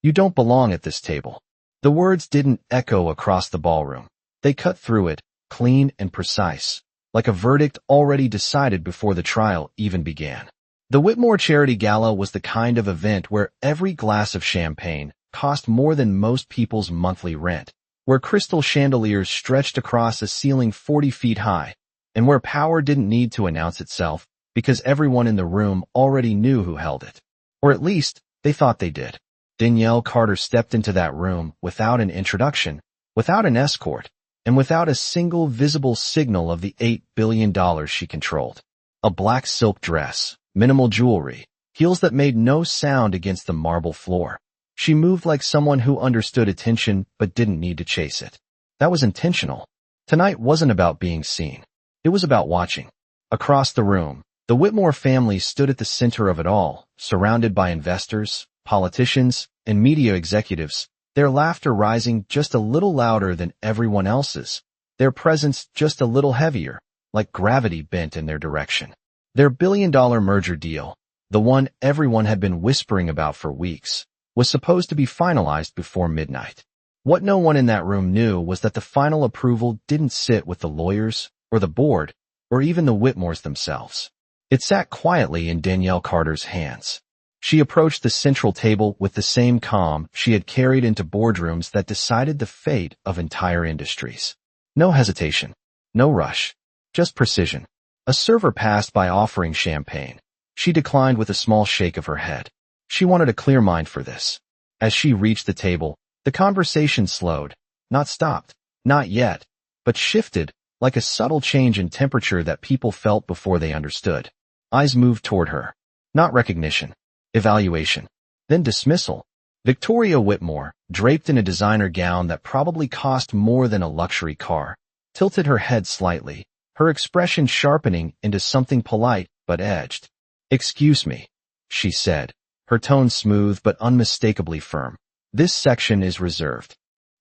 You don't belong at this table. The words didn't echo across the ballroom. They cut through it, clean and precise, like a verdict already decided before the trial even began. The Whitmore Charity Gala was the kind of event where every glass of champagne cost more than most people's monthly rent, where crystal chandeliers stretched across a ceiling 40 feet high, and where power didn't need to announce itself because everyone in the room already knew who held it. Or at least, they thought they did. Danielle Carter stepped into that room without an introduction, without an escort, and without a single visible signal of the $8 billion she controlled. A black silk dress, minimal jewelry, heels that made no sound against the marble floor. She moved like someone who understood attention but didn't need to chase it. That was intentional. Tonight wasn't about being seen. It was about watching. Across the room, the Whitmore family stood at the center of it all, surrounded by investors, politicians, and media executives, their laughter rising just a little louder than everyone else's, their presence just a little heavier, like gravity bent in their direction. Their billion-dollar merger deal, the one everyone had been whispering about for weeks, was supposed to be finalized before midnight. What no one in that room knew was that the final approval didn't sit with the lawyers, or the board, or even the Whitmores themselves. It sat quietly in Danielle Carter's hands. She approached the central table with the same calm she had carried into boardrooms that decided the fate of entire industries. No hesitation, no rush, just precision. A server passed by offering champagne. She declined with a small shake of her head. She wanted a clear mind for this. As she reached the table, the conversation slowed, not stopped, not yet, but shifted, like a subtle change in temperature that people felt before they understood. Eyes moved toward her. Not recognition. Evaluation. Then dismissal. Victoria Whitmore, draped in a designer gown that probably cost more than a luxury car, tilted her head slightly, her expression sharpening into something polite but edged. "Excuse me," she said, her tone smooth but unmistakably firm. "This section is reserved."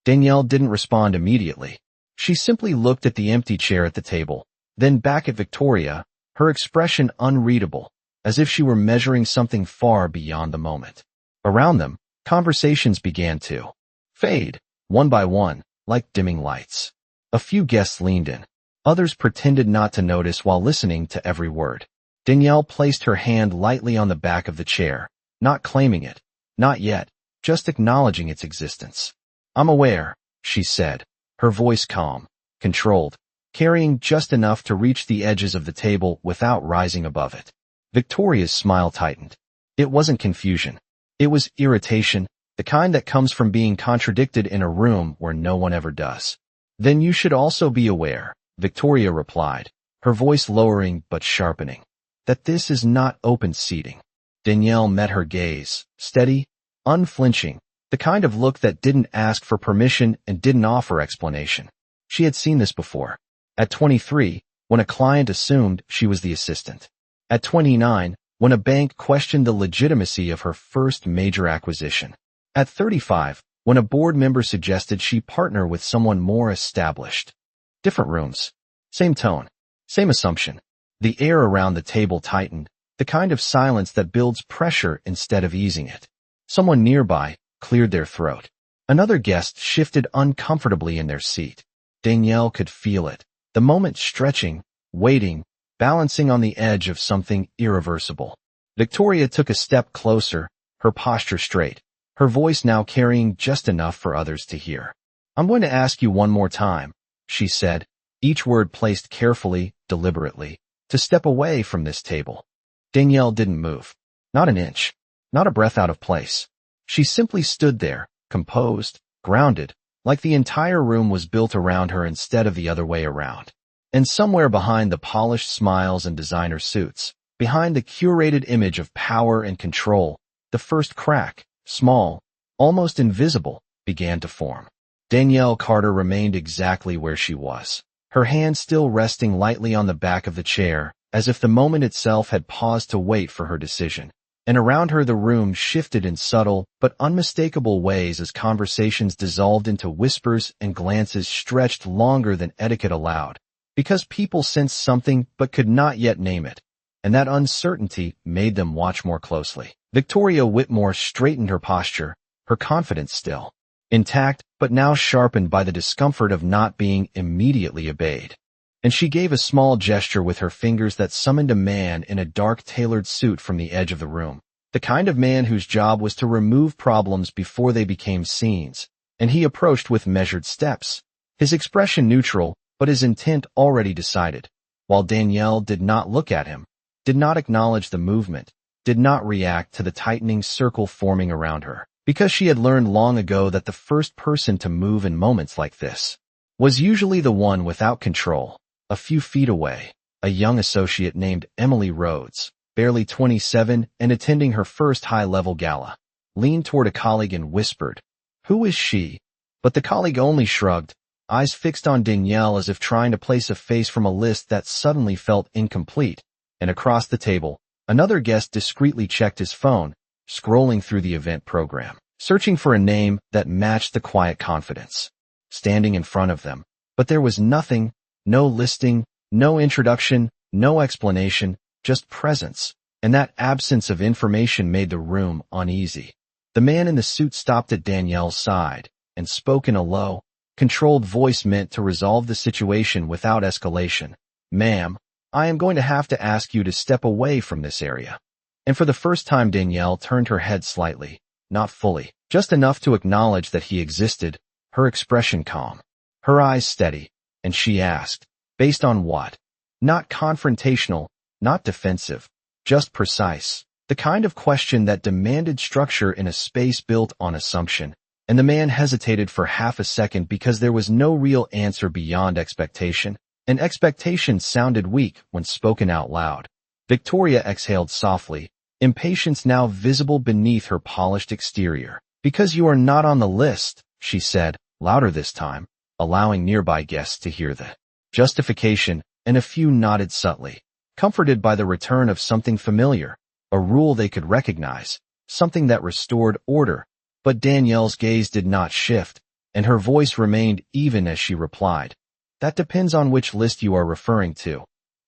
Danielle didn't respond immediately. She simply looked at the empty chair at the table, then back at Victoria, her expression unreadable, as if she were measuring something far beyond the moment. Around them, conversations began to fade, one by one, like dimming lights. A few guests leaned in. Others pretended not to notice while listening to every word. Danielle placed her hand lightly on the back of the chair, not claiming it, not yet, just acknowledging its existence. "I'm aware," she said, her voice calm, controlled, carrying just enough to reach the edges of the table without rising above it. Victoria's smile tightened. It wasn't confusion. It was irritation, the kind that comes from being contradicted in a room where no one ever does. "Then you should also be aware," Victoria replied, her voice lowering but sharpening, "that this is not open seating." Danielle met her gaze, steady, unflinching, the kind of look that didn't ask for permission and didn't offer explanation. She had seen this before. At 23, when a client assumed she was the assistant. At 29, when a bank questioned the legitimacy of her first major acquisition. At 35, when a board member suggested she partner with someone more established. Different rooms. Same tone. Same assumption. The air around the table tightened, the kind of silence that builds pressure instead of easing it. Someone nearby cleared their throat. Another guest shifted uncomfortably in their seat. Danielle could feel it, the moment stretching, waiting, balancing on the edge of something irreversible. Victoria took a step closer, her posture straight, her voice now carrying just enough for others to hear. "I'm going to ask you one more time," she said, each word placed carefully, deliberately, "to step away from this table." Danielle didn't move. Not an inch. Not a breath out of place. She simply stood there, composed, grounded, like the entire room was built around her instead of the other way around. And somewhere behind the polished smiles and designer suits, behind the curated image of power and control, the first crack, small, almost invisible, began to form. Danielle Carter remained exactly where she was, her hand still resting lightly on the back of the chair, as if the moment itself had paused to wait for her decision. And around her the room shifted in subtle but unmistakable ways as conversations dissolved into whispers and glances stretched longer than etiquette allowed, because people sensed something but could not yet name it, and that uncertainty made them watch more closely. Victoria Whitmore straightened her posture, her confidence still intact, but now sharpened by the discomfort of not being immediately obeyed. And she gave a small gesture with her fingers that summoned a man in a dark tailored suit from the edge of the room. The kind of man whose job was to remove problems before they became scenes, and he approached with measured steps, his expression neutral, but his intent already decided. While Danielle did not look at him, did not acknowledge the movement, did not react to the tightening circle forming around her, because she had learned long ago that the first person to move in moments like this was usually the one without control. A few feet away, a young associate named Emily Rhodes, barely 27 and attending her first high-level gala, leaned toward a colleague and whispered, "Who is she?" But the colleague only shrugged, eyes fixed on Danielle as if trying to place a face from a list that suddenly felt incomplete. And across the table, another guest discreetly checked his phone, scrolling through the event program, searching for a name that matched the quiet confidence standing in front of them. But there was nothing, no listing, no introduction, no explanation, just presence, and that absence of information made the room uneasy. The man in the suit stopped at Danielle's side and spoke in a low, controlled voice meant to resolve the situation without escalation. "Ma'am, I am going to have to ask you to step away from this area." And for the first time Danielle turned her head slightly, not fully, just enough to acknowledge that he existed, her expression calm, her eyes steady, and she asked, "Based on what?" Not confrontational, not defensive, just precise. The kind of question that demanded structure in a space built on assumption. And the man hesitated for half a second because there was no real answer beyond expectation, and expectation sounded weak when spoken out loud. Victoria exhaled softly, impatience now visible beneath her polished exterior. "Because you are not on the list," she said, louder this time, allowing nearby guests to hear the justification, and a few nodded subtly, comforted by the return of something familiar, a rule they could recognize, something that restored order. But Danielle's gaze did not shift, and her voice remained even as she replied, "That depends on which list you are referring to."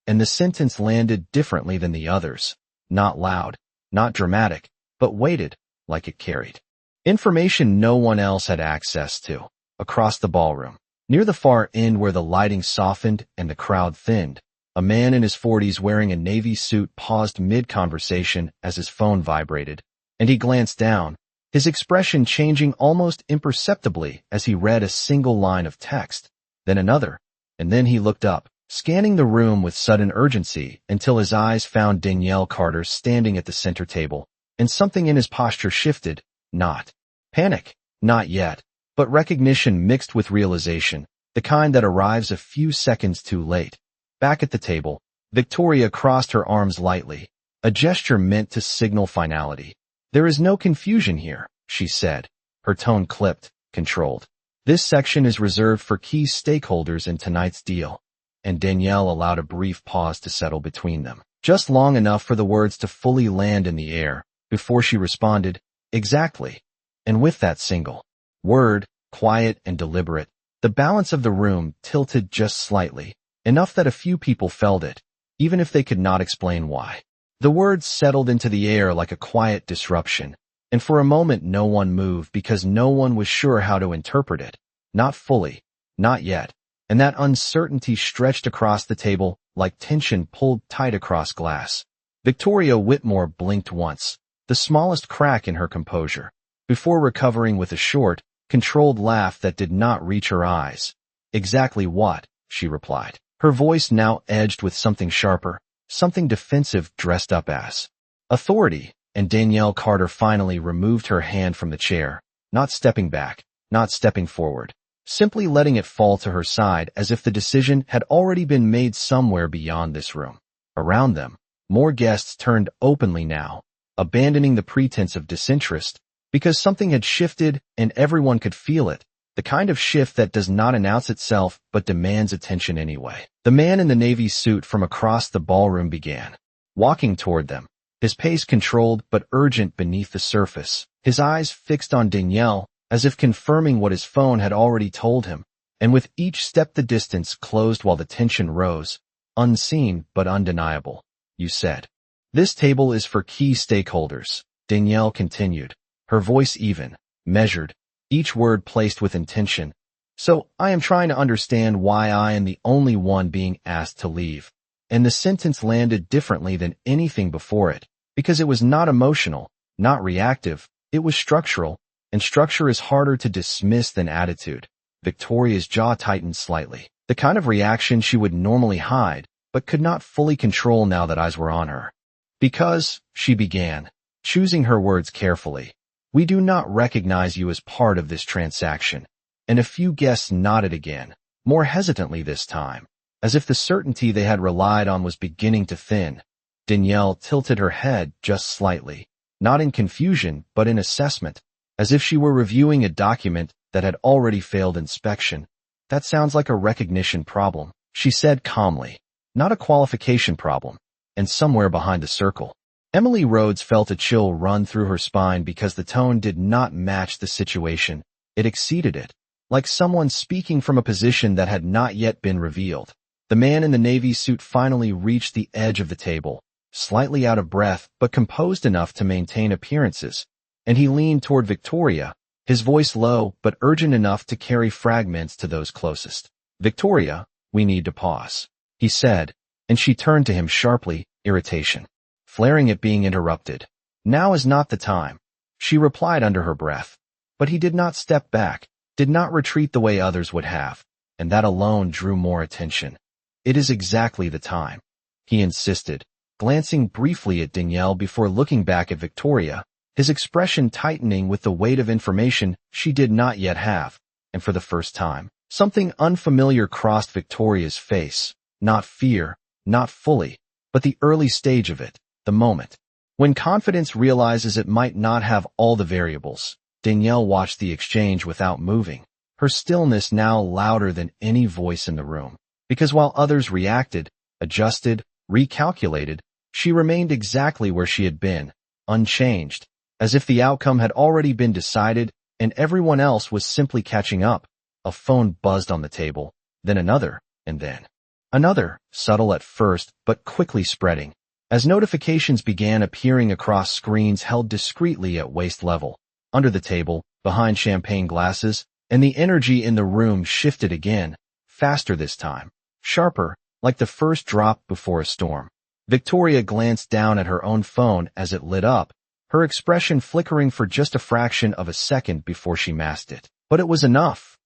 And the sentence landed differently than the others, not loud, not dramatic, but weighted, like it carried information no one else had access to. Across the ballroom, near the far end where the lighting softened and the crowd thinned, a man in his 40s wearing a navy suit paused mid-conversation as his phone vibrated, and he glanced down, his expression changing almost imperceptibly as he read a single line of text, then another, and then he looked up, scanning the room with sudden urgency until his eyes found Danielle Carter standing at the center table, and something in his posture shifted, not panic, not yet, but recognition mixed with realization, the kind that arrives a few seconds too late. Back at the table, Victoria crossed her arms lightly, a gesture meant to signal finality. "There is no confusion here," she said, her tone clipped, controlled. "This section is reserved for key stakeholders in tonight's deal." And Danielle allowed a brief pause to settle between them, just long enough for the words to fully land in the air, before she responded, "Exactly." And with that single word, quiet and deliberate, the balance of the room tilted just slightly, enough that a few people felt it, even if they could not explain why. The words settled into the air like a quiet disruption, and for a moment no one moved because no one was sure how to interpret it. Not fully, not yet, and that uncertainty stretched across the table like tension pulled tight across glass. Victoria Whitmore blinked once, the smallest crack in her composure, before recovering with a short, controlled laugh that did not reach her eyes. "Exactly what?" she replied, her voice now edged with something sharper, something defensive dressed up as authority. And Danielle Carter finally removed her hand from the chair, not stepping back, not stepping forward, simply letting it fall to her side as if the decision had already been made somewhere beyond this room. Around them, more guests turned openly now, abandoning the pretense of disinterest, because something had shifted and everyone could feel it, the kind of shift that does not announce itself but demands attention anyway. The man in the navy suit from across the ballroom began walking toward them, his pace controlled but urgent beneath the surface, his eyes fixed on Danielle, as if confirming what his phone had already told him, and with each step the distance closed while the tension rose, unseen but undeniable. "You said. This table is for key stakeholders," Danielle continued, her voice even, measured, each word placed with intention. So, I am trying to understand why I am the only one being asked to leave. And the sentence landed differently than anything before it, because it was not emotional, not reactive, it was structural, and structure is harder to dismiss than attitude. Victoria's jaw tightened slightly, the kind of reaction she would normally hide, but could not fully control now that eyes were on her. Because, she began, choosing her words carefully, we do not recognize you as part of this transaction. And a few guests nodded again, more hesitantly this time, as if the certainty they had relied on was beginning to thin. Danielle tilted her head just slightly, not in confusion but in assessment, as if she were reviewing a document that had already failed inspection. That sounds like a recognition problem, she said calmly, not a qualification problem. And somewhere behind the circle, Emily Rhodes felt a chill run through her spine because the tone did not match the situation. It exceeded it, like someone speaking from a position that had not yet been revealed. The man in the navy suit finally reached the edge of the table, slightly out of breath but composed enough to maintain appearances, and he leaned toward Victoria, his voice low but urgent enough to carry fragments to those closest. Victoria, we need to pause, he said, and she turned to him sharply, irritation flaring at being interrupted. Now is not the time, she replied under her breath. But he did not step back, did not retreat the way others would have, and that alone drew more attention. It is exactly the time, he insisted, glancing briefly at Danielle before looking back at Victoria, his expression tightening with the weight of information she did not yet have. And for the first time, something unfamiliar crossed Victoria's face, not fear, not fully, but the early stage of it, the moment. When confidence realizes it might not have all the variables, Danielle watched the exchange without moving, her stillness now louder than any voice in the room. Because while others reacted, adjusted, recalculated, she remained exactly where she had been, unchanged, as if the outcome had already been decided and everyone else was simply catching up. A phone buzzed on the table, then another, and then another, subtle at first but quickly spreading, as notifications began appearing across screens held discreetly at waist level, under the table, behind champagne glasses, and the energy in the room shifted again, faster this time, sharper, like the first drop before a storm. Victoria glanced down at her own phone as it lit up, her expression flickering for just a fraction of a second before she masked it. But it was enough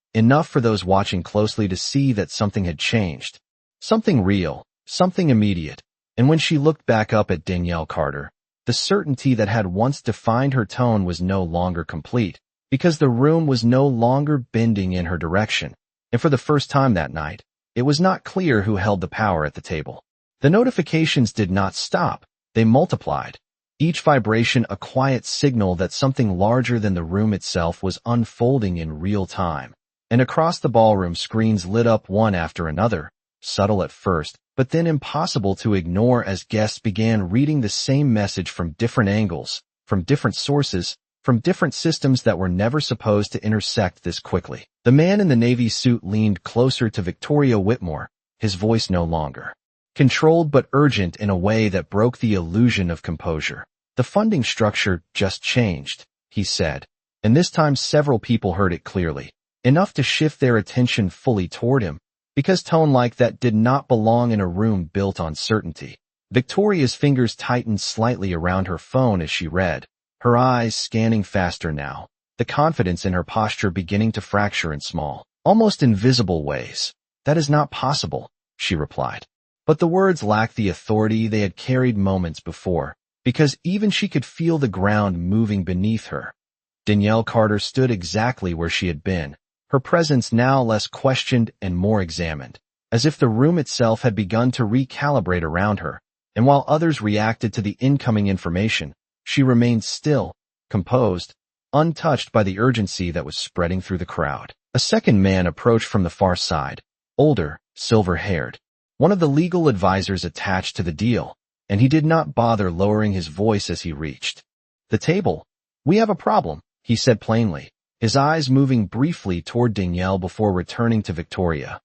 for those watching closely to see that something had changed. Something real, something immediate. And when she looked back up at Danielle Carter, the certainty that had once defined her tone was no longer complete, because the room was no longer bending in her direction. And for the first time that night, it was not clear who held the power at the table. The notifications did not stop, they multiplied, each vibration a quiet signal that something larger than the room itself was unfolding in real time. And across the ballroom, screens lit up one after another, subtle at first, but then impossible to ignore as guests began reading the same message from different angles, from different sources, from different systems that were never supposed to intersect this quickly. The man in the navy suit leaned closer to Victoria Whitmore, his voice no longer controlled but urgent in a way that broke the illusion of composure. The funding structure just changed, he said, and this time several people heard it clearly, enough to shift their attention fully toward him, because tone like that did not belong in a room built on certainty. Victoria's fingers tightened slightly around her phone as she read, her eyes scanning faster now, the confidence in her posture beginning to fracture in small, almost invisible ways. That is not possible, she replied. But the words lacked the authority they had carried moments before, because even she could feel the ground moving beneath her. Danielle Carter stood exactly where she had been, her presence now less questioned and more examined, as if the room itself had begun to recalibrate around her, and while others reacted to the incoming information, she remained still, composed, untouched by the urgency that was spreading through the crowd. A second man approached from the far side, older, silver-haired, one of the legal advisors attached to the deal, and he did not bother lowering his voice as he reached the table. We have a problem, he said plainly, his eyes moving briefly toward Danielle before returning to Victoria.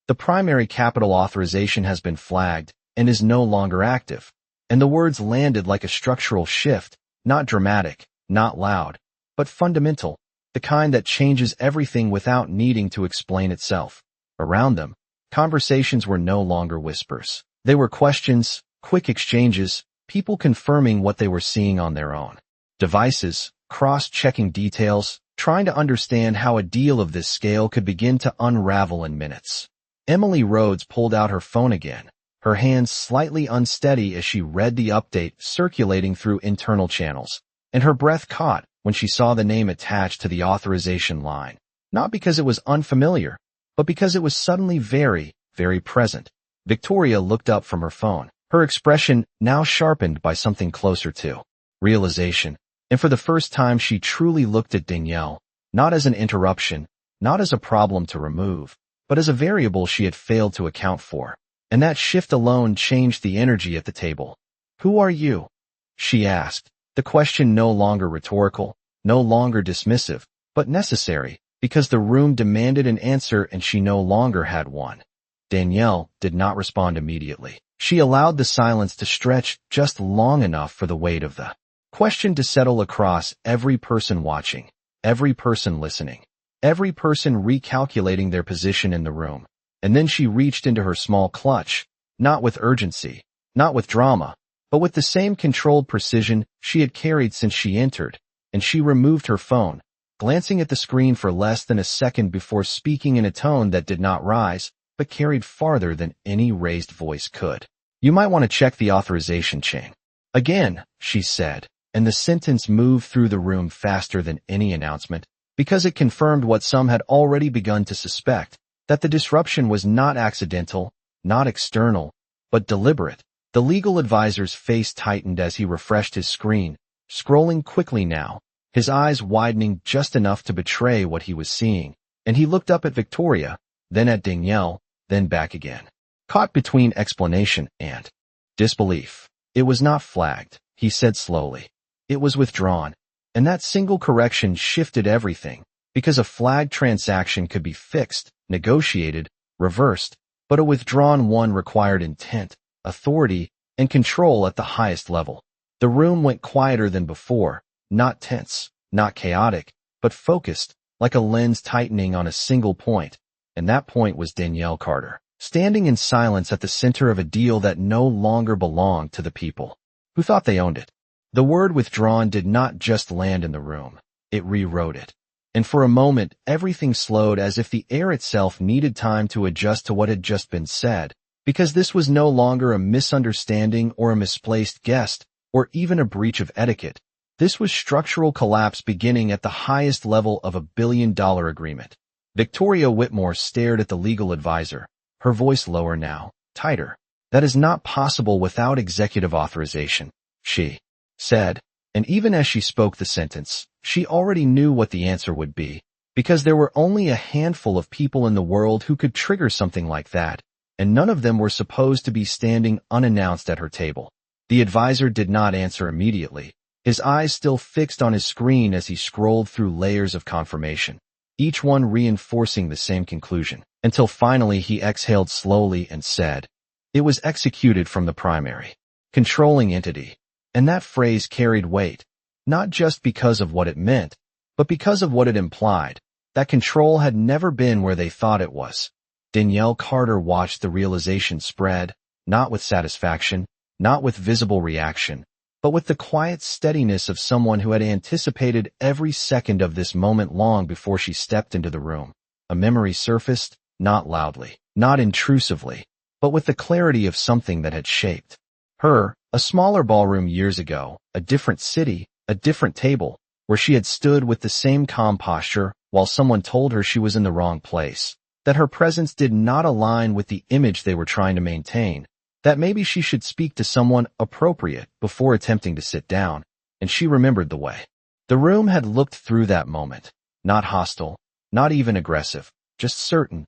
The primary capital authorization has been flagged and is no longer active. And the words landed like a structural shift, not dramatic, not loud, but fundamental. the kind that changes everything without needing to explain itself. Around them, conversations were no longer whispers. They were questions, quick exchanges, people confirming what they were seeing on their own devices, cross-checking details, trying to understand how a deal of this scale could begin to unravel in minutes. Emily Rhodes pulled out her phone again, her hands slightly unsteady as she read the update circulating through internal channels, and her breath caught when she saw the name attached to the authorization line, not because it was unfamiliar, but because it was suddenly very, very present. Victoria looked up from her phone, her expression now sharpened by something closer to realization, and for the first time she truly looked at Danielle, not as an interruption, not as a problem to remove, but as a variable she had failed to account for. And that shift alone changed the energy at the table. "Who are you?" she asked, the question no longer rhetorical, no longer dismissive, but necessary, because the room demanded an answer and she no longer had one. Danielle did not respond immediately. She allowed the silence to stretch just long enough for the weight of the question to settle across every person watching, every person listening, every person recalculating their position in the room. And then she reached into her small clutch, not with urgency, not with drama, but with the same controlled precision she had carried since she entered, and she removed her phone, glancing at the screen for less than a second before speaking in a tone that did not rise, but carried farther than any raised voice could. "You might want to check the authorization chain." "Again," she said, and the sentence moved through the room faster than any announcement, because it confirmed what some had already begun to suspect, that the disruption was not accidental, not external, but deliberate. The legal advisor's face tightened as he refreshed his screen, scrolling quickly now, his eyes widening just enough to betray what he was seeing, and he looked up at Victoria, then at Danielle, then back again, caught between explanation and disbelief. "It was not flagged," he said slowly. "It was withdrawn." And that single correction shifted everything, because a flagged transaction could be fixed, negotiated, reversed, but a withdrawn one required intent, authority, and control at the highest level. The room went quieter than before, not tense, not chaotic, but focused, like a lens tightening on a single point, and that point was Danielle Carter, standing in silence at the center of a deal that no longer belonged to the people who thought they owned it. The word withdrawn did not just land in the room, it rewrote it. And for a moment, everything slowed as if the air itself needed time to adjust to what had just been said, because this was no longer a misunderstanding or a misplaced guess, or even a breach of etiquette. This was structural collapse beginning at the highest level of a billion-dollar agreement. Victoria Whitmore stared at the legal advisor, her voice lower now, tighter. "That is not possible without executive authorization," she said. And even as she spoke the sentence, she already knew what the answer would be, because there were only a handful of people in the world who could trigger something like that, and none of them were supposed to be standing unannounced at her table. The advisor did not answer immediately, his eyes still fixed on his screen as he scrolled through layers of confirmation, each one reinforcing the same conclusion, until finally he exhaled slowly and said, "It was executed from the primary controlling entity." And that phrase carried weight, not just because of what it meant, but because of what it implied. That control had never been where they thought it was. Danielle Carter watched the realization spread, not with satisfaction, not with visible reaction, but with the quiet steadiness of someone who had anticipated every second of this moment long before she stepped into the room. A memory surfaced, not loudly, not intrusively, but with the clarity of something that had shaped her. A smaller ballroom years ago, a different city, a different table, where she had stood with the same calm posture while someone told her she was in the wrong place, that her presence did not align with the image they were trying to maintain, that maybe she should speak to someone appropriate before attempting to sit down, and she remembered the way the room had looked through that moment, not hostile, not even aggressive, just certain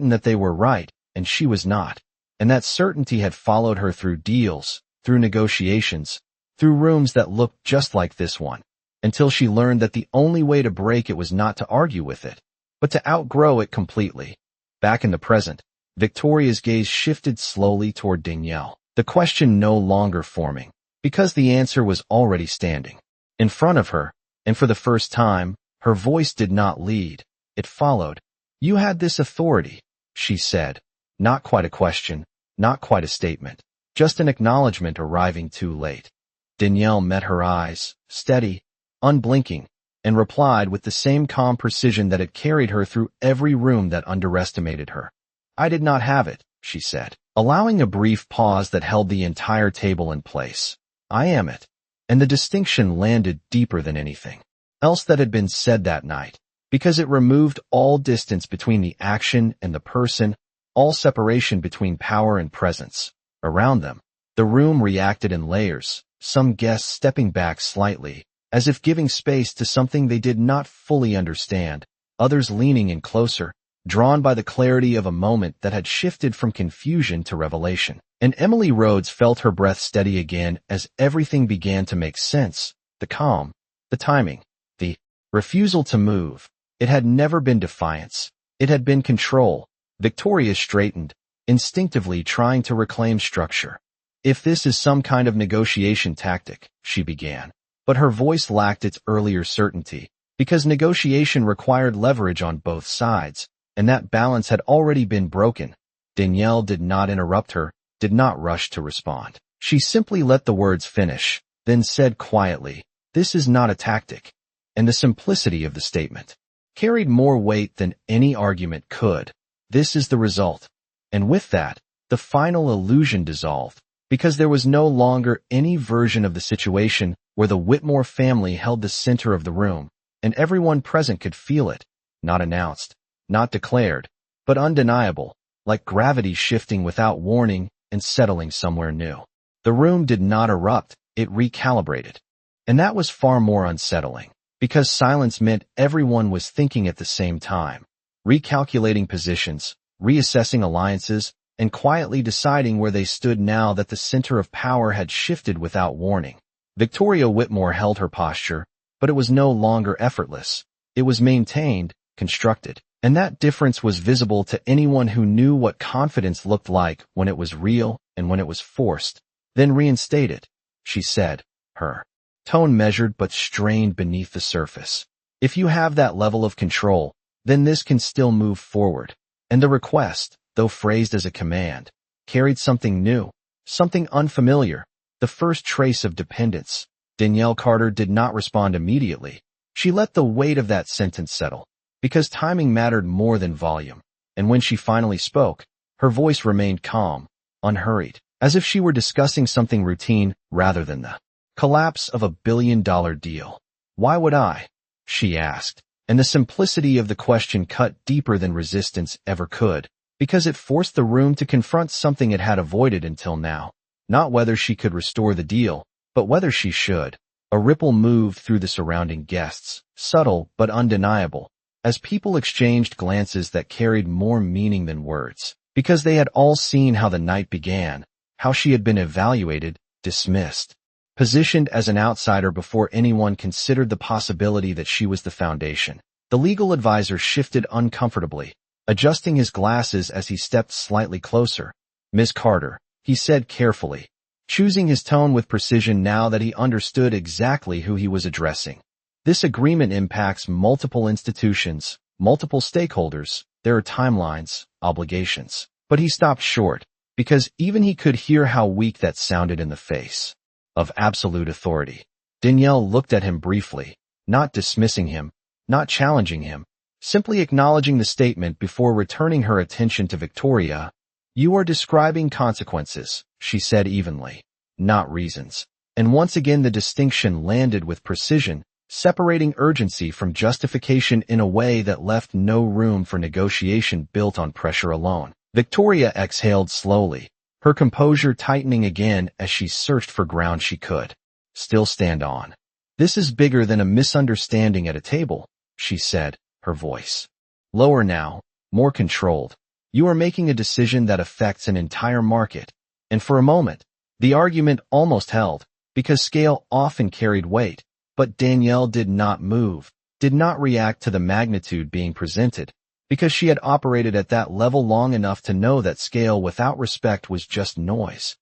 that they were right, and she was not, and that certainty had followed her through deals, through negotiations, through rooms that looked just like this one, until she learned that the only way to break it was not to argue with it, but to outgrow it completely. Back in the present, Victoria's gaze shifted slowly toward Danielle, the question no longer forming, because the answer was already standing in front of her, and for the first time, Her voice did not lead. It followed. You had this authority, she said. Not quite a question, not quite a statement, just an acknowledgement arriving too late. Danielle met her eyes, steady, unblinking, and replied with the same calm precision that had carried her through every room that underestimated her. I did not have it, she said, allowing a brief pause that held the entire table in place. I am it. And the distinction landed deeper than anything else that had been said that night, because it removed all distance between the action and the person, all separation between power and presence. Around them, the room reacted in layers, some guests stepping back slightly, as if giving space to something they did not fully understand, others leaning in closer, drawn by the clarity of a moment that had shifted from confusion to revelation. And Emily Rhodes felt her breath steady again as everything began to make sense. The calm, the timing, the refusal to move. It had never been defiance. It had been control. Victoria straightened, instinctively trying to reclaim structure. If this is some kind of negotiation tactic, she began. But her voice lacked its earlier certainty, because negotiation required leverage on both sides, and that balance had already been broken. Danielle did not interrupt her, did not rush to respond. She simply let the words finish, then said quietly, "This is not a tactic." And the simplicity of the statement carried more weight than any argument could. This is the result. And with that, the final illusion dissolved, because there was no longer any version of the situation where the Whitmore family held the center of the room, and everyone present could feel it, not announced, not declared, but undeniable, like gravity shifting without warning and settling somewhere new. The room did not erupt, it recalibrated. And that was far more unsettling, because silence meant everyone was thinking at the same time, recalculating positions, reassessing alliances, and quietly deciding where they stood now that the center of power had shifted without warning. Victoria Whitmore held her posture, but it was no longer effortless. It was maintained, constructed, and that difference was visible to anyone who knew what confidence looked like when it was real and when it was forced. Then reinstate it, she said, her tone measured but strained beneath the surface. If you have that level of control, then this can still move forward. And the request, though phrased as a command, carried something new, something unfamiliar, the first trace of dependence. Danielle Carter did not respond immediately. She let the weight of that sentence settle, because timing mattered more than volume. And when she finally spoke, her voice remained calm, unhurried, as if she were discussing something routine rather than the collapse of a billion-dollar deal. Why would I? She asked, and the simplicity of the question cut deeper than resistance ever could, because it forced the room to confront something it had avoided until now. Not whether she could restore the deal, but whether she should. A ripple moved through the surrounding guests, subtle but undeniable, as people exchanged glances that carried more meaning than words, because they had all seen how the night began, how she had been evaluated, dismissed, positioned as an outsider before anyone considered the possibility that she was the foundation. The legal advisor shifted uncomfortably, adjusting his glasses as he stepped slightly closer. "Ms. Carter," he said carefully, choosing his tone with precision now that he understood exactly who he was addressing. "This agreement impacts multiple institutions, multiple stakeholders. There are timelines, obligations." But he stopped short, because even he could hear how weak that sounded in the face of absolute authority. Danielle looked at him briefly, not dismissing him, not challenging him, simply acknowledging the statement before returning her attention to Victoria. "You are describing consequences," she said evenly, "not reasons." And once again the distinction landed with precision, separating urgency from justification in a way that left no room for negotiation built on pressure alone. Victoria exhaled slowly, her composure tightening again as she searched for ground she could still stand on. "This is bigger than a misunderstanding at a table," she said, her voice lower now, more controlled. "You are making a decision that affects an entire market." And for a moment, the argument almost held, because scale often carried weight, but Danielle did not move, did not react to the magnitude being presented, because she had operated at that level long enough to know that scale without respect was just noise.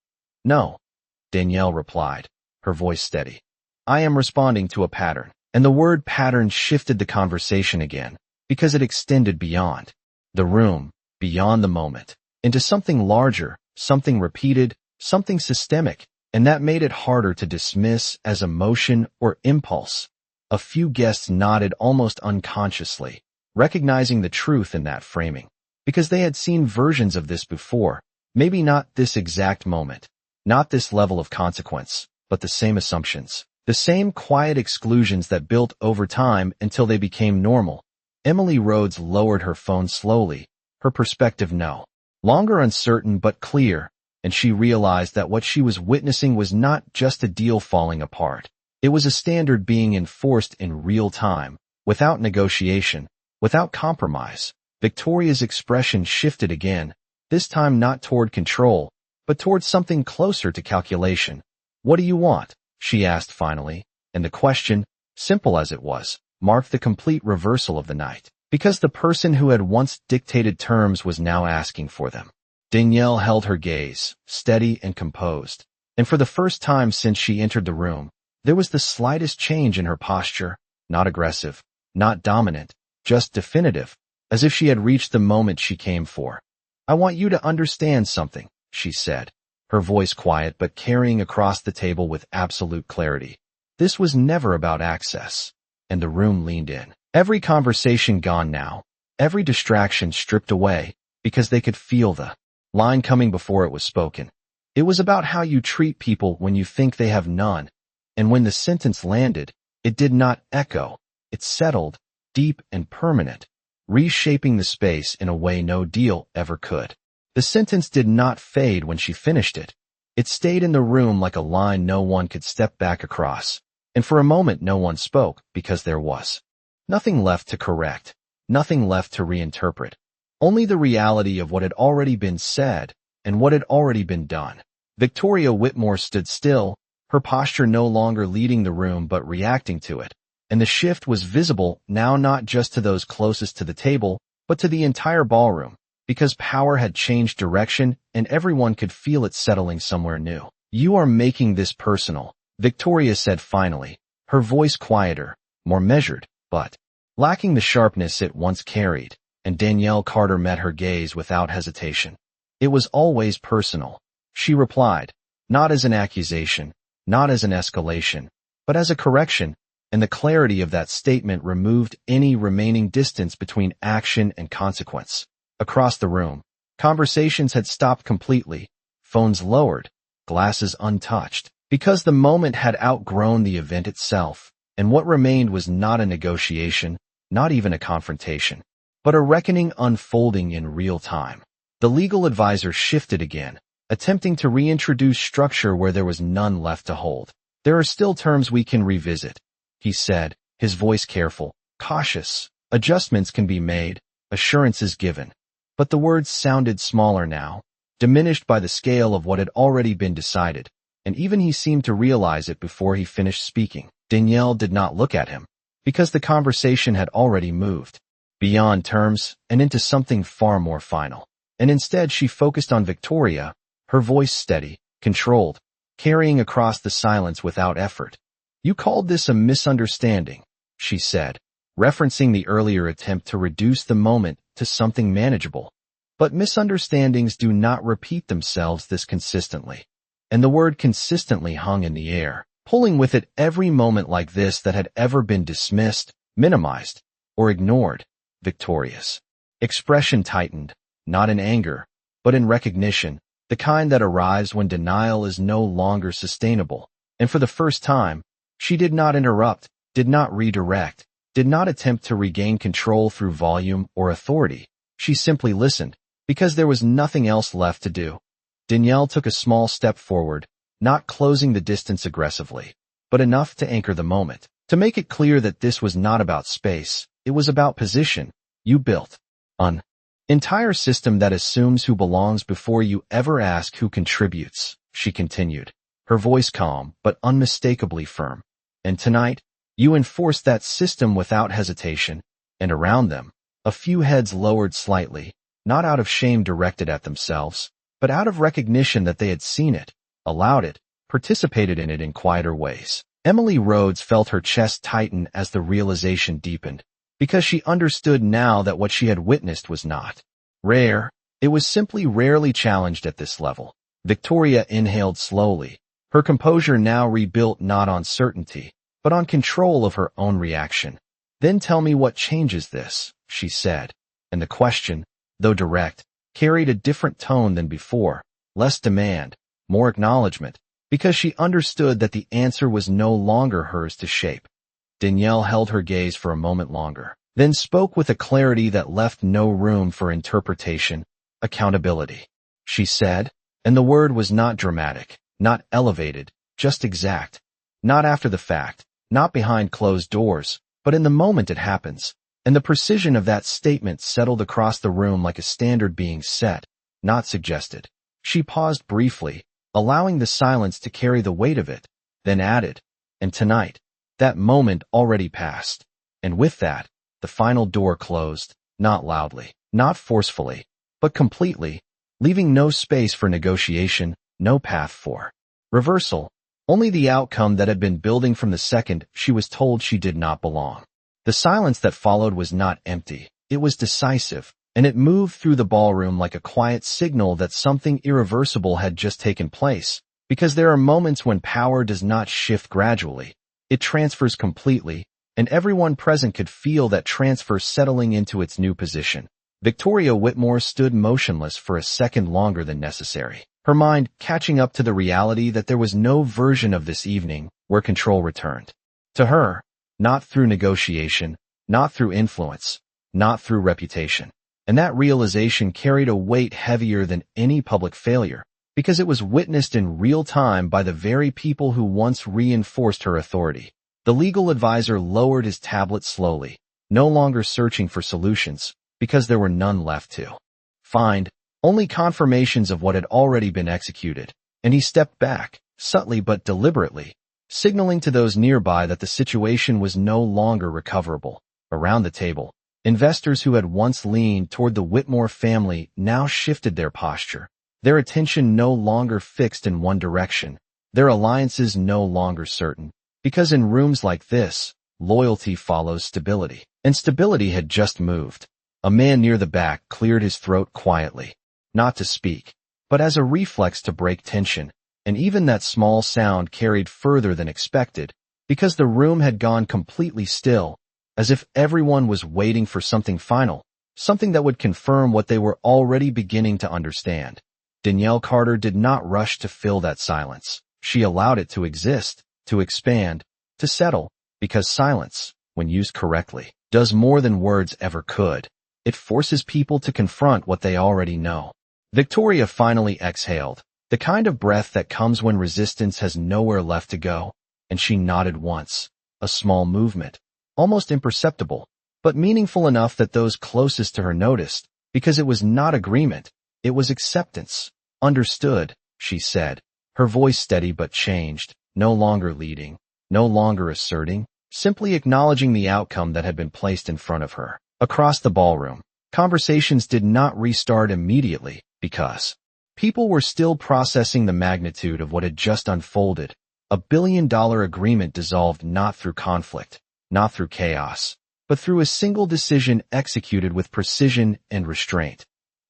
"No," Danielle replied, her voice steady. "I am responding to a pattern, And the word pattern shifted the conversation again, because it extended beyond the room, beyond the moment, into something larger, something repeated, something systemic, and that made it harder to dismiss as emotion or impulse. A few guests nodded almost unconsciously, recognizing the truth in that framing, because they had seen versions of this before, maybe not this exact moment, not this level of consequence, but the same assumptions, the same quiet exclusions that built over time until they became normal. Emily Rhodes lowered her phone slowly, her perspective no longer uncertain but clear, and she realized that what she was witnessing was not just a deal falling apart. It was a standard being enforced in real time, without negotiation, without compromise. Victoria's expression shifted again, this time not toward control, but toward something closer to calculation. "What do you want?" she asked finally, and the question, simple as it was, marked the complete reversal of the night, because the person who had once dictated terms was now asking for them. Danielle held her gaze, steady and composed, and for the first time since she entered the room, there was the slightest change in her posture, not aggressive, not dominant, just definitive, as if she had reached the moment she came for. "I want you to understand something," she said, her voice quiet but carrying across the table with absolute clarity. "This was never about access." And the room leaned in. Every conversation gone now, every distraction stripped away, because they could feel the line coming before it was spoken. It was about how you treat people when you think they have none. And when the sentence landed, it did not echo. It settled, deep and permanent, reshaping the space in a way no deal ever could. The sentence did not fade when she finished it. It stayed in the room like a line no one could step back across. And for a moment no one spoke, because there was nothing left to correct, nothing left to reinterpret. Only the reality of what had already been said and what had already been done. Victoria Whitmore stood still, her posture no longer leading the room but reacting to it. And the shift was visible now not just to those closest to the table, but to the entire ballroom, because power had changed direction and everyone could feel it settling somewhere new. "You are making this personal," Victoria said finally, her voice quieter, more measured, but lacking the sharpness it once carried, and Danielle Carter met her gaze without hesitation. "It was always personal," she replied, not as an accusation, not as an escalation, but as a correction, and the clarity of that statement removed any remaining distance between action and consequence. Across the room, conversations had stopped completely, phones lowered, glasses untouched, because the moment had outgrown the event itself, and what remained was not a negotiation, not even a confrontation, but a reckoning unfolding in real time. The legal advisor shifted again, attempting to reintroduce structure where there was none left to hold. "There are still terms we can revisit," he said, his voice careful, cautious. "Adjustments can be made, assurances given." But the words sounded smaller now, diminished by the scale of what had already been decided, and even he seemed to realize it before he finished speaking. Danielle did not look at him, because the conversation had already moved beyond terms and into something far more final. And instead she focused on Victoria, her voice steady, controlled, carrying across the silence without effort. "You called this a misunderstanding," she said, referencing the earlier attempt to reduce the moment to something manageable. "But misunderstandings do not repeat themselves this consistently." And the word consistently hung in the air, pulling with it every moment like this that had ever been dismissed, minimized, or ignored. Victoria's expression tightened, not in anger, but in recognition, the kind that arrives when denial is no longer sustainable. And for the first time, she did not interrupt, did not redirect, did not attempt to regain control through volume or authority. She simply listened, because there was nothing else left to do. Danielle took a small step forward, not closing the distance aggressively, but enough to anchor the moment, to make it clear that this was not about space, it was about position. "You built an entire system that assumes who belongs before you ever ask who contributes," she continued, her voice calm but unmistakably firm. "And tonight, you enforced that system without hesitation," and around them, a few heads lowered slightly, not out of shame directed at themselves, but out of recognition that they had seen it, allowed it, participated in it in quieter ways. Emily Rhodes felt her chest tighten as the realization deepened, because she understood now that what she had witnessed was not rare. It was simply rarely challenged at this level. Victoria inhaled slowly, her composure now rebuilt not on certainty, but on control of her own reaction. "Then tell me what changes this," she said, and the question, though direct, carried a different tone than before, less demand, more acknowledgement, because she understood that the answer was no longer hers to shape. Danielle held her gaze for a moment longer, then spoke with a clarity that left no room for interpretation. "Accountability," she said, and the word was not dramatic, not elevated, just exact. Not after the fact, not behind closed doors, but in the moment it happens. And the precision of that statement settled across the room like a standard being set, not suggested. She paused briefly, allowing the silence to carry the weight of it, then added, "And tonight." That moment already passed. And with that, the final door closed, not loudly, not forcefully, but completely, leaving no space for negotiation, no path for reversal, only the outcome that had been building from the second she was told she did not belong. The silence that followed was not empty, it was decisive, and it moved through the ballroom like a quiet signal that something irreversible had just taken place, because there are moments when power does not shift gradually, it transfers completely, and everyone present could feel that transfer settling into its new position. Victoria Whitmore stood motionless for a second longer than necessary, her mind catching up to the reality that there was no version of this evening where control returned to her, not through negotiation, not through influence, not through reputation. And that realization carried a weight heavier than any public failure, because it was witnessed in real time by the very people who once reinforced her authority. The legal advisor lowered his tablet slowly, no longer searching for solutions, because there were none left to find, only confirmations of what had already been executed, and he stepped back, subtly but deliberately, signaling to those nearby that the situation was no longer recoverable. Around the table, investors who had once leaned toward the Whitmore family now shifted their posture, their attention no longer fixed in one direction, their alliances no longer certain, because in rooms like this, loyalty follows stability, and stability had just moved. A man near the back cleared his throat quietly, not to speak, but as a reflex to break tension, and even that small sound carried further than expected, because the room had gone completely still, as if everyone was waiting for something final, something that would confirm what they were already beginning to understand. Danielle Carter did not rush to fill that silence. She allowed it to exist, to expand, to settle, because silence, when used correctly, does more than words ever could. It forces people to confront what they already know. Victoria finally exhaled, the kind of breath that comes when resistance has nowhere left to go, and she nodded once, a small movement, almost imperceptible, but meaningful enough that those closest to her noticed, because it was not agreement, it was acceptance. "Understood," she said, her voice steady but changed, no longer leading, no longer asserting, simply acknowledging the outcome that had been placed in front of her. Across the ballroom, conversations did not restart immediately, because people were still processing the magnitude of what had just unfolded. $1 billion agreement dissolved not through conflict, not through chaos, but through a single decision executed with precision and restraint.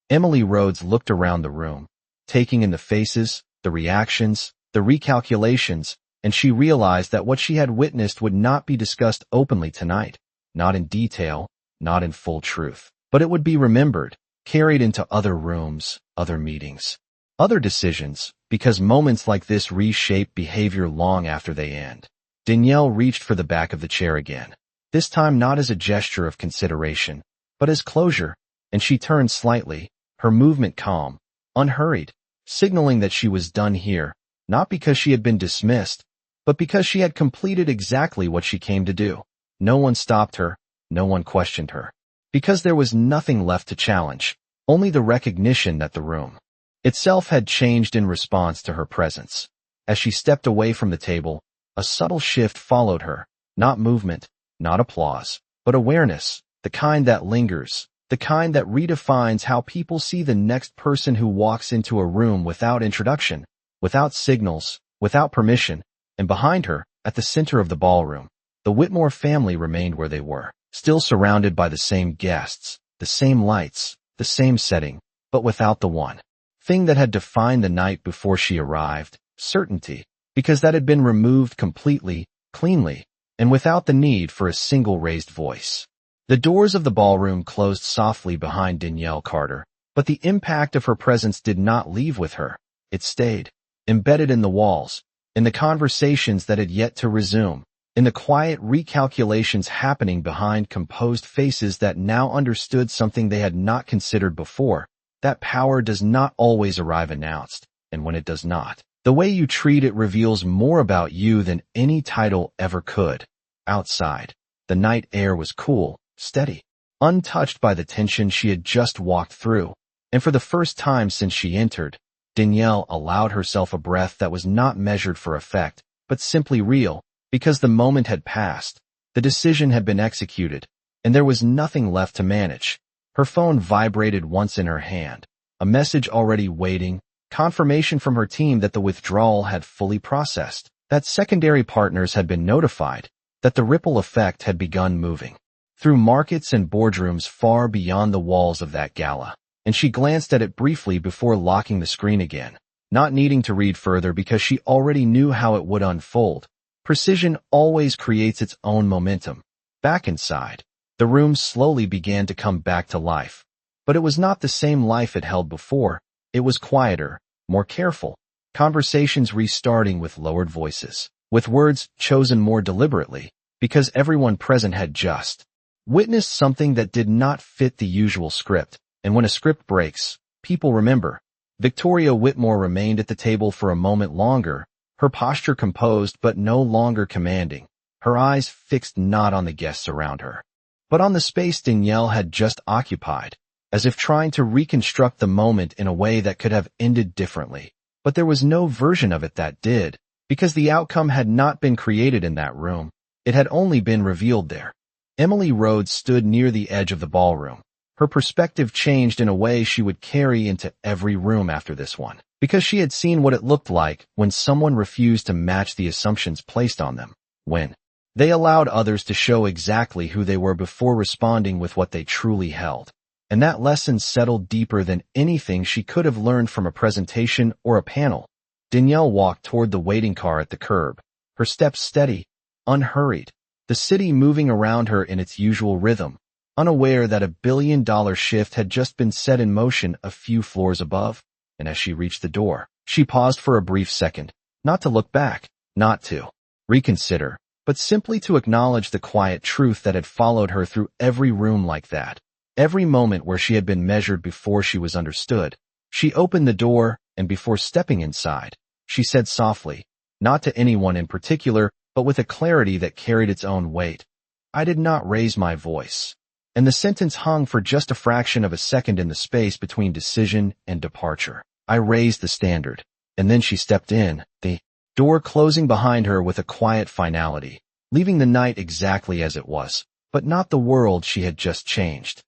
Emily Rhodes looked around the room, taking in the faces, the reactions, the recalculations, and she realized that what she had witnessed would not be discussed openly tonight, not in detail, not in full truth, but it would be remembered, carried into other rooms, other meetings, other decisions, because moments like this reshape behavior long after they end. Danielle reached for the back of the chair again, this time not as a gesture of consideration, but as closure, and she turned slightly, her movement calm, unhurried, signaling that she was done here, not because she had been dismissed, but because she had completed exactly what she came to do. No one stopped her, no one questioned her, because there was nothing left to challenge, only the recognition that the room itself had changed in response to her presence. As she stepped away from the table, a subtle shift followed her, not movement, not applause, but awareness, the kind that lingers, the kind that redefines how people see the next person who walks into a room without introduction, without signals, without permission, and behind her, At the center of the ballroom, the Whitmore family remained where they were, still surrounded by the same guests, the same lights, the same setting, but without the one thing that had defined the night before she arrived, certainty, because that had been removed completely, cleanly, and without the need for a single raised voice. The doors of the ballroom closed softly behind Danielle Carter, but the impact of her presence did not leave with her. It stayed, embedded in the walls, in the conversations that had yet to resume, in the quiet recalculations happening behind composed faces that now understood something they had not considered before. That power does not always arrive announced, and when it does not, the way you treat it reveals more about you than any title ever could. Outside, the night air was cool, steady, untouched by the tension she had just walked through, and for the first time since she entered, Danielle allowed herself a breath that was not measured for effect, but simply real, because the moment had passed, the decision had been executed, and there was nothing left to manage. Her phone vibrated once in her hand, a message already waiting, confirmation from her team that the withdrawal had fully processed, that secondary partners had been notified, that the ripple effect had begun moving through markets and boardrooms far beyond the walls of that gala, and she glanced at it briefly before locking the screen again, not needing to read further because she already knew how it would unfold. Precision always creates its own momentum. Back inside, the room slowly began to come back to life. But it was not the same life it held before. It was quieter, more careful, conversations restarting with lowered voices, with words chosen more deliberately, because everyone present had just witnessed something that did not fit the usual script. And when a script breaks, people remember. Victoria Whitmore remained at the table for a moment longer, her posture composed but no longer commanding, her eyes fixed not on the guests around her, but on the space Danielle had just occupied, as if trying to reconstruct the moment in a way that could have ended differently. But there was no version of it that did, because the outcome had not been created in that room. It had only been revealed there. Emily Rhodes stood near the edge of the ballroom. Her perspective changed in a way she would carry into every room after this one, because she had seen what it looked like when someone refused to match the assumptions placed on them, when they allowed others to show exactly who they were before responding with what they truly held. And that lesson settled deeper than anything she could have learned from a presentation or a panel. Danielle walked toward the waiting car at the curb, her steps steady, unhurried, the city moving around her in its usual rhythm, unaware that a billion-dollar shift had just been set in motion a few floors above. And as she reached the door, she paused for a brief second, not to look back, not to reconsider, but simply to acknowledge the quiet truth that had followed her through every room like that, every moment where she had been measured before she was understood. She opened the door, and before stepping inside, she said softly, not to anyone in particular, but with a clarity that carried its own weight, "I did not raise my voice." And the sentence hung for just a fraction of a second in the space between decision and departure. "I raised the standard." And then she stepped in, the door closing behind her with a quiet finality, leaving the night exactly as it was, but not the world she had just changed.